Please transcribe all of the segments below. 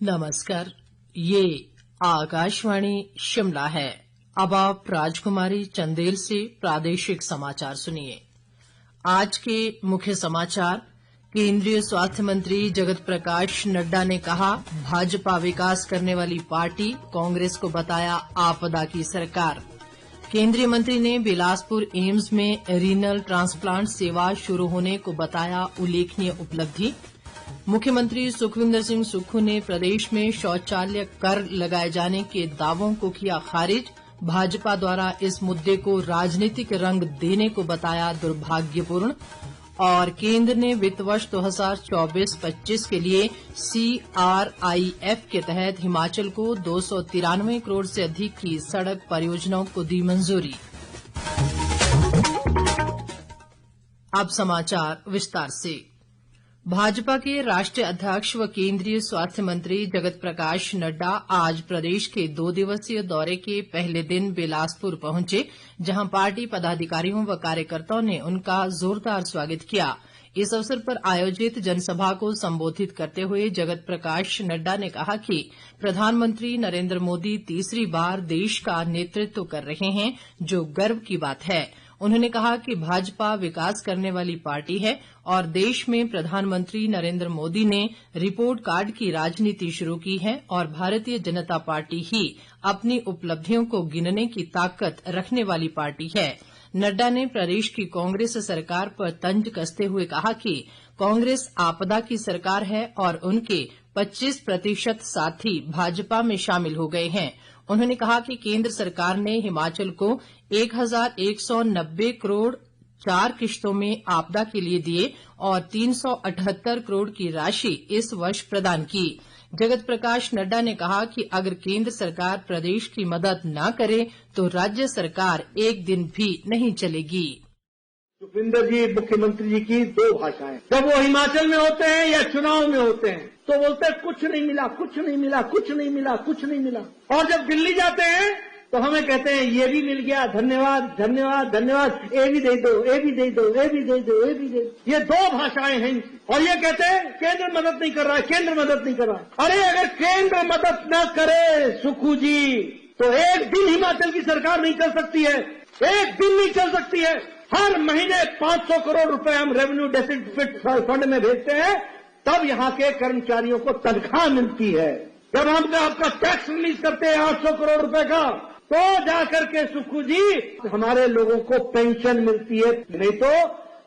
नमस्कार, ये आकाशवाणी शिमला है। अब आप राजकुमारी चंदेल से प्रादेशिक समाचार सुनिए। आज के मुख्य समाचार। केंद्रीय स्वास्थ्य मंत्री जगत प्रकाश नड्डा ने कहा, भाजपा विकास करने वाली पार्टी, कांग्रेस को बताया आपदा की सरकार। केंद्रीय मंत्री ने बिलासपुर एम्स में रीनल ट्रांसप्लांट सेवा शुरू होने को बताया उल्लेखनीय उपलब्धि। मुख्यमंत्री सुखविंदर सिंह सुक्खू ने प्रदेश में शौचालय कर लगाए जाने के दावों को किया खारिज। भाजपा द्वारा इस मुद्दे को राजनीतिक रंग देने को बताया दुर्भाग्यपूर्ण। और केंद्र ने वित्त वर्ष 2024-25 के लिए CRIF के तहत हिमाचल को 293 करोड़ से अधिक की सड़क परियोजनाओं को दी मंजूरी। अब समाचार विस्तार से। भाजपा के राष्ट्रीय अध्यक्ष व केंद्रीय स्वास्थ्य मंत्री जगत प्रकाश नड्डा आज प्रदेश के 2 दिवसीय दौरे के पहले दिन बिलासपुर पहुंचे, जहां पार्टी पदाधिकारियों व कार्यकर्ताओं ने उनका जोरदार स्वागत किया। इस अवसर पर आयोजित जनसभा को संबोधित करते हुए जगत प्रकाश नड्डा ने कहा कि प्रधानमंत्री नरेंद्र मोदी तीसरी बार देश का नेतृत्व कर रहे हैं, जो गर्व की बात है। उन्होंने कहा कि भाजपा विकास करने वाली पार्टी है और देश में प्रधानमंत्री नरेंद्र मोदी ने रिपोर्ट कार्ड की राजनीति शुरू की है और भारतीय जनता पार्टी ही अपनी उपलब्धियों को गिनने की ताकत रखने वाली पार्टी है। नड्डा ने प्रदेश की कांग्रेस सरकार पर तंज कसते हुए कहा कि कांग्रेस आपदा की सरकार है और उनके 25% साथी भाजपा में शामिल हो गए हैं। उन्होंने कहा कि केंद्र सरकार ने हिमाचल को 1190 करोड़ 4 किश्तों में आपदा के लिए दिए और 378 करोड़ की राशि इस वर्ष प्रदान की। जगत प्रकाश नड्डा ने कहा कि अगर केंद्र सरकार प्रदेश की मदद न करे तो राज्य सरकार एक दिन भी नहीं चलेगी। सुखविंदर जी मुख्यमंत्री जी की 2 भाषाएं, जब वो हिमाचल में होते हैं या चुनाव में होते हैं तो बोलते हैं कुछ नहीं मिला, कुछ नहीं मिला, कुछ नहीं मिला, कुछ नहीं मिला। और जब दिल्ली जाते हैं तो हमें कहते हैं ये भी मिल गया, धन्यवाद धन्यवाद धन्यवाद, ये भी दे दो, ये भी दे दो, ये भी दे दो, ये भी दे दो। ये 2 भाषाएं हैं। और ये कहते हैं केंद्र मदद नहीं कर रहा है, केंद्र मदद नहीं कर रहा है। अरे अगर केंद्र मदद न करे सुक्खू जी तो एक दिन हिमाचल की सरकार नहीं कर सकती है, एक दिन नहीं चल सकती है। हर महीने 500 करोड़ रुपए हम रेवेन्यू डेफिसिट फंड में भेजते हैं, तब यहां के कर्मचारियों को तनख्वाह मिलती है। जब हम आपका टैक्स रिलीज करते हैं 800 करोड़ रुपए का, तो जाकर के सुक्खू जी हमारे लोगों को पेंशन मिलती है। नहीं तो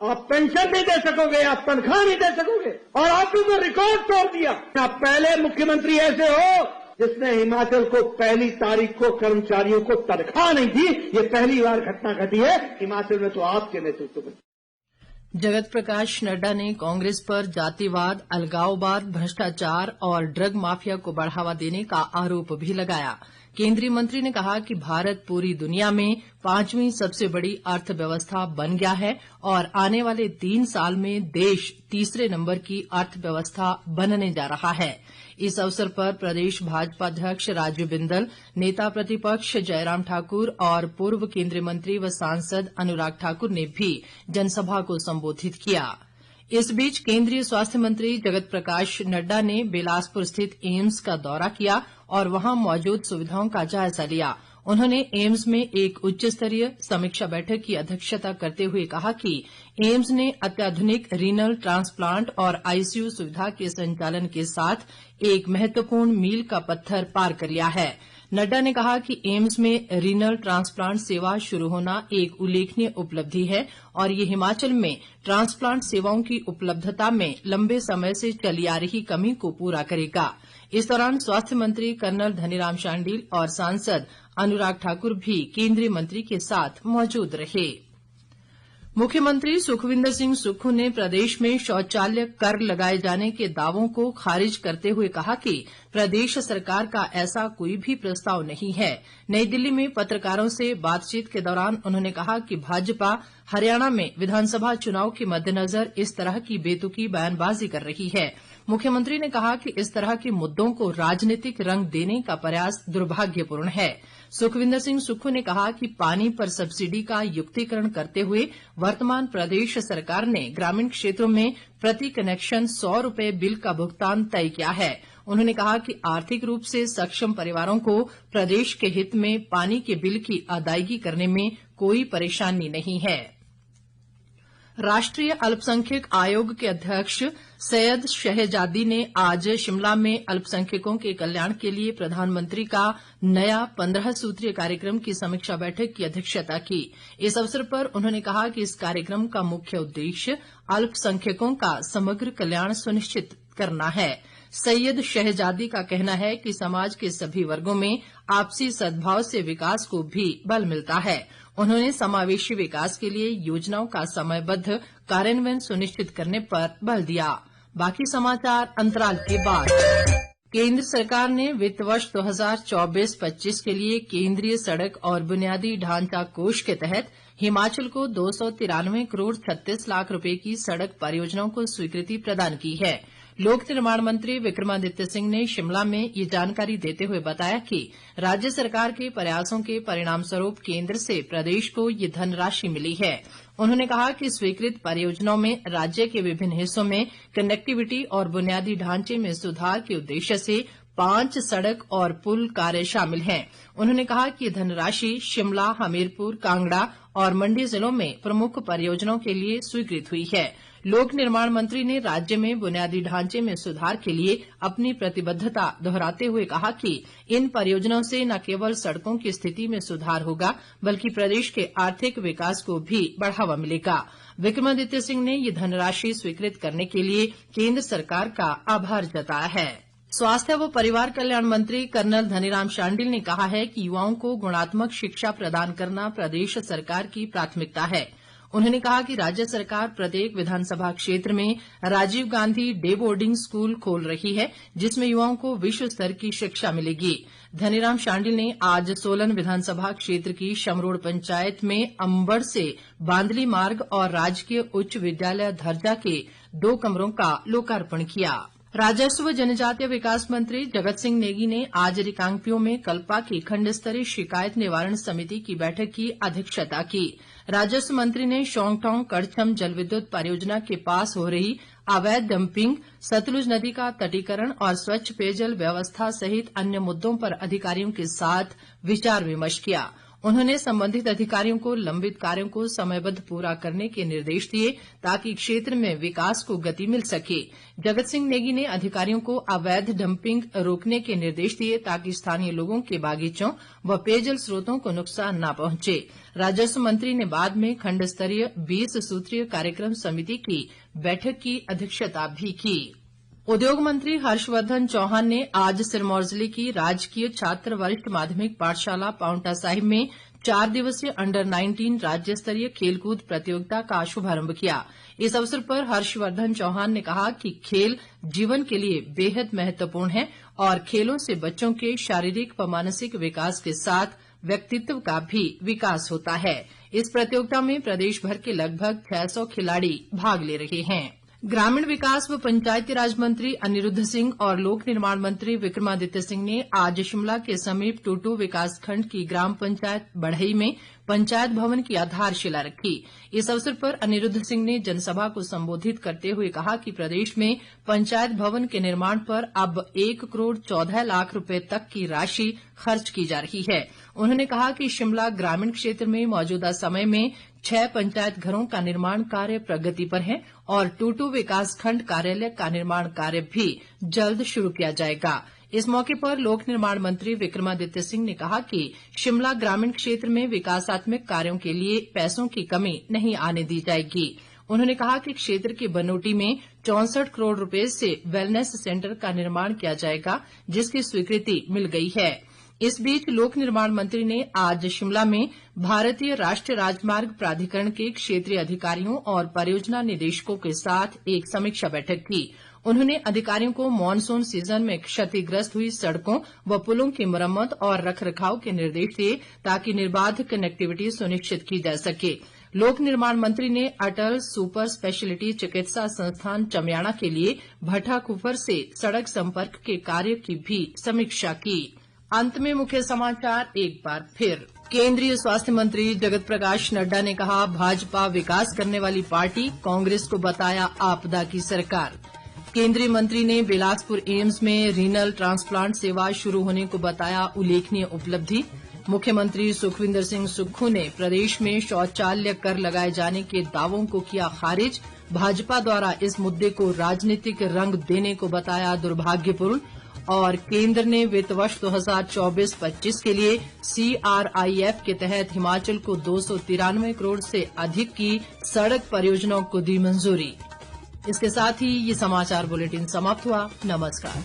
आप पेंशन नहीं दे सकोगे, आप तनख्वाह नहीं दे सकोगे। और आपने तो रिकॉर्ड तोड़ दिया। आप पहले मुख्यमंत्री ऐसे हो जिसने हिमाचल को 1 तारीख को कर्मचारियों को तनख्वाह नहीं दी। ये पहली बार घटना घटी है हिमाचल में, तो आपके नेतृत्व में। जगत प्रकाश नड्डा ने कांग्रेस पर जातिवाद, अलगाववाद, भ्रष्टाचार और ड्रग माफिया को बढ़ावा देने का आरोप भी लगाया। केंद्रीय मंत्री ने कहा कि भारत पूरी दुनिया में 5वीं सबसे बड़ी अर्थव्यवस्था बन गया है और आने वाले 3 साल में देश तीसरे नंबर की अर्थव्यवस्था बनने जा रहा है। इस अवसर पर प्रदेश भाजपा अध्यक्ष राजीव बिंदल, नेता प्रतिपक्ष जयराम ठाकुर और पूर्व केंद्रीय मंत्री व सांसद अनुराग ठाकुर ने भी जनसभा को संबोधित किया। इस बीच केंद्रीय स्वास्थ्य मंत्री जगत प्रकाश नड्डा ने बिलासपुर स्थित एम्स का दौरा किया और वहां मौजूद सुविधाओं का जायजा लिया। उन्होंने एम्स में एक उच्च स्तरीय समीक्षा बैठक की अध्यक्षता करते हुए कहा कि एम्स ने अत्याधुनिक रीनल ट्रांसप्लांट और आईसीयू सुविधा के संचालन के साथ एक महत्वपूर्ण मील का पत्थर पार कर लिया है। नड्डा ने कहा कि एम्स में रीनल ट्रांसप्लांट सेवा शुरू होना एक उल्लेखनीय उपलब्धि है और ये हिमाचल में ट्रांसप्लांट सेवाओं की उपलब्धता में लंबे समय से चली आ रही कमी को पूरा करेगा। इस दौरान स्वास्थ्य मंत्री कर्नल धनीराम शांडिल और सांसद अनुराग ठाकुर भी केंद्रीय मंत्री के साथ मौजूद रहे। मुख्यमंत्री सुखविंदर सिंह सुक्खू ने प्रदेश में शौचालय कर लगाए जाने के दावों को खारिज करते हुए कहा कि प्रदेश सरकार का ऐसा कोई भी प्रस्ताव नहीं है। नई दिल्ली में पत्रकारों से बातचीत के दौरान उन्होंने कहा कि भाजपा हरियाणा में विधानसभा चुनाव के मद्देनजर इस तरह की बेतुकी बयानबाजी कर रही है। मुख्यमंत्री ने कहा कि इस तरह के मुद्दों को राजनीतिक रंग देने का प्रयास दुर्भाग्यपूर्ण है। सुखविंदर सिंह सुक्खू ने कहा कि पानी पर सब्सिडी का युक्तिकरण करते हुए वर्तमान प्रदेश सरकार ने ग्रामीण क्षेत्रों में प्रति कनेक्शन 100 रुपए बिल का भुगतान तय किया है। उन्होंने कहा कि आर्थिक रूप से सक्षम परिवारों को प्रदेश के हित में पानी के बिल की अदायगी करने में कोई परेशानी नहीं है। राष्ट्रीय अल्पसंख्यक आयोग के अध्यक्ष सैयद शहजादी ने आज शिमला में अल्पसंख्यकों के कल्याण के लिए प्रधानमंत्री का नया 15 सूत्रीय कार्यक्रम की समीक्षा बैठक की अध्यक्षता की। इस अवसर पर उन्होंने कहा कि इस कार्यक्रम का मुख्य उद्देश्य अल्पसंख्यकों का समग्र कल्याण सुनिश्चित करना है। सैयद शहजादी का कहना है कि समाज के सभी वर्गों में आपसी सद्भाव से विकास को भी बल मिलता है। उन्होंने समावेशी विकास के लिए योजनाओं का समयबद्ध कार्यान्वयन सुनिश्चित करने पर बल दिया। बाकी समाचार अंतराल के बाद। केंद्र सरकार ने वित्त वर्ष 2024-25 के लिए केंद्रीय सड़क और बुनियादी ढांचा कोष के तहत हिमाचल को 293 करोड़ 36 लाख रुपए की सड़क परियोजनाओं को स्वीकृति प्रदान की है। लोक निर्माण मंत्री विक्रमादित्य सिंह ने शिमला में ये जानकारी देते हुए बताया कि राज्य सरकार के प्रयासों के परिणामस्वरूप केंद्र से प्रदेश को ये धनराशि मिली है। उन्होंने कहा कि स्वीकृत परियोजनाओं में राज्य के विभिन्न हिस्सों में कनेक्टिविटी और बुनियादी ढांचे में सुधार के उद्देश्य से 5 सड़क और पुल कार्य शामिल हैं। उन्होंने कहा कि धनराशि शिमला, हमीरपुर, कांगड़ा और मंडी जिलों में प्रमुख परियोजनाओं के लिए स्वीकृत हुई है। लोक निर्माण मंत्री ने राज्य में बुनियादी ढांचे में सुधार के लिए अपनी प्रतिबद्धता दोहराते हुए कहा कि इन परियोजनाओं से न केवल सड़कों की स्थिति में सुधार होगा बल्कि प्रदेश के आर्थिक विकास को भी बढ़ावा मिलेगा। विक्रमादित्य सिंह ने ये धनराशि स्वीकृत करने के लिए केंद्र सरकार का आभार जताया है। स्वास्थ्य व परिवार कल्याण मंत्री कर्नल धनीराम शांडिल ने कहा है कि युवाओं को गुणात्मक शिक्षा प्रदान करना प्रदेश सरकार की प्राथमिकता है। उन्होंने कहा कि राज्य सरकार प्रत्येक विधानसभा क्षेत्र में Rajiv Gandhi day boarding school खोल रही है जिसमें युवाओं को विश्व स्तर की शिक्षा मिलेगी। धनीराम शांडिल ने आज सोलन विधानसभा क्षेत्र की शमरोड़ पंचायत में अंबड़ से बांदली मार्ग और राजकीय उच्च विद्यालय धरजा के 2 कमरों का लोकार्पण किया। राजस्व व जनजातीय विकास मंत्री जगत सिंह नेगी ने आज रिकांगपिओ में कल्पा की खंड स्तरीय शिकायत निवारण समिति की बैठक की अध्यक्षता की। राजस्व मंत्री ने शोंगटोंग कड़छम जलविद्युत परियोजना के पास हो रही अवैध डंपिंग, सतलुज नदी का तटीकरण और स्वच्छ पेयजल व्यवस्था सहित अन्य मुद्दों पर अधिकारियों के साथ विचार विमर्श किया। उन्होंने संबंधित अधिकारियों को लंबित कार्यों को समयबद्ध पूरा करने के निर्देश दिए ताकि क्षेत्र में विकास को गति मिल सके। जगत सिंह नेगी ने अधिकारियों को अवैध डंपिंग रोकने के निर्देश दिए ताकि स्थानीय लोगों के बागीचों व पेयजल स्रोतों को नुकसान न पहुंचे। राजस्व मंत्री ने बाद में खंड स्तरीय 20 सूत्रीय कार्यक्रम समिति की बैठक की अध्यक्षता भी की। उद्योग मंत्री हर्षवर्धन चौहान ने आज सिरमौर जिले की राजकीय छात्र वरिष्ठ माध्यमिक पाठशाला पांवटा साहिब में 4 दिवसीय अंडर 19 राज्य स्तरीय खेलकूद प्रतियोगिता का शुभारंभ किया। इस अवसर पर हर्षवर्धन चौहान ने कहा कि खेल जीवन के लिए बेहद महत्वपूर्ण है और खेलों से बच्चों के शारीरिक व मानसिक विकास के साथ व्यक्तित्व का भी विकास होता है। इस प्रतियोगिता में प्रदेश भर के लगभग 600 खिलाड़ी भाग ले रहे हैं। ग्रामीण विकास व पंचायती राज मंत्री अनिरुद्ध सिंह और लोक निर्माण मंत्री विक्रमादित्य सिंह ने आज शिमला के समीप टूटू विकासखंड की ग्राम पंचायत बढ़ई में पंचायत भवन की आधारशिला रखी। इस अवसर पर अनिरुद्ध सिंह ने जनसभा को संबोधित करते हुए कहा कि प्रदेश में पंचायत भवन के निर्माण पर अब 1 करोड़ 14 लाख रुपए तक की राशि खर्च की जा रही है। उन्होंने कहा कि शिमला ग्रामीण क्षेत्र में मौजूदा समय में 6 पंचायत घरों का निर्माण कार्य प्रगति पर है और टूटू विकासखंड कार्यालय का निर्माण कार्य भी जल्द शुरू किया जाएगा। इस मौके पर लोक निर्माण मंत्री विक्रमादित्य सिंह ने कहा कि शिमला ग्रामीण क्षेत्र में विकासात्मक कार्यों के लिए पैसों की कमी नहीं आने दी जाएगी। उन्होंने कहा कि क्षेत्र के बनोटी में 64 करोड़ रुपए से वेलनेस सेंटर का निर्माण किया जाएगा जिसकी स्वीकृति मिल गई है। इस बीच लोक निर्माण मंत्री ने आज शिमला में भारतीय राष्ट्रीय राजमार्ग प्राधिकरण के क्षेत्रीय अधिकारियों और परियोजना निदेशकों के साथ एक समीक्षा बैठक की। उन्होंने अधिकारियों को मानसून सीजन में क्षतिग्रस्त हुई सड़कों व पुलों की मरम्मत और रखरखाव के निर्देश दिए ताकि निर्बाध कनेक्टिविटी सुनिश्चित की जा सके। लोक निर्माण मंत्री ने अटल सुपर स्पेशलिटी चिकित्सा संस्थान चमियाणा के लिए भट्टाकुफर से सड़क संपर्क के कार्य की भी समीक्षा की। अंत में मुख्य समाचार एक बार फिर। केंद्रीय स्वास्थ्य मंत्री जगत प्रकाश नड्डा ने कहा, भाजपा विकास करने वाली पार्टी, कांग्रेस को बताया आपदा की सरकार। केंद्रीय मंत्री ने बिलासपुर एम्स में रीनल ट्रांसप्लांट सेवा शुरू होने को बताया उल्लेखनीय उपलब्धि। मुख्यमंत्री सुखविंदर सिंह सुक्खू ने प्रदेश में शौचालय कर लगाए जाने के दावों को किया खारिज। भाजपा द्वारा इस मुद्दे को राजनीतिक रंग देने को बताया दुर्भाग्यपूर्ण। और केंद्र ने वित्त वर्ष 2024-25 के लिए CRIF के तहत हिमाचल को 293 करोड़ से अधिक की सड़क परियोजनाओं को दी मंजूरी। इसके साथ ही ये समाचार बुलेटिन समाप्त हुआ। नमस्कार।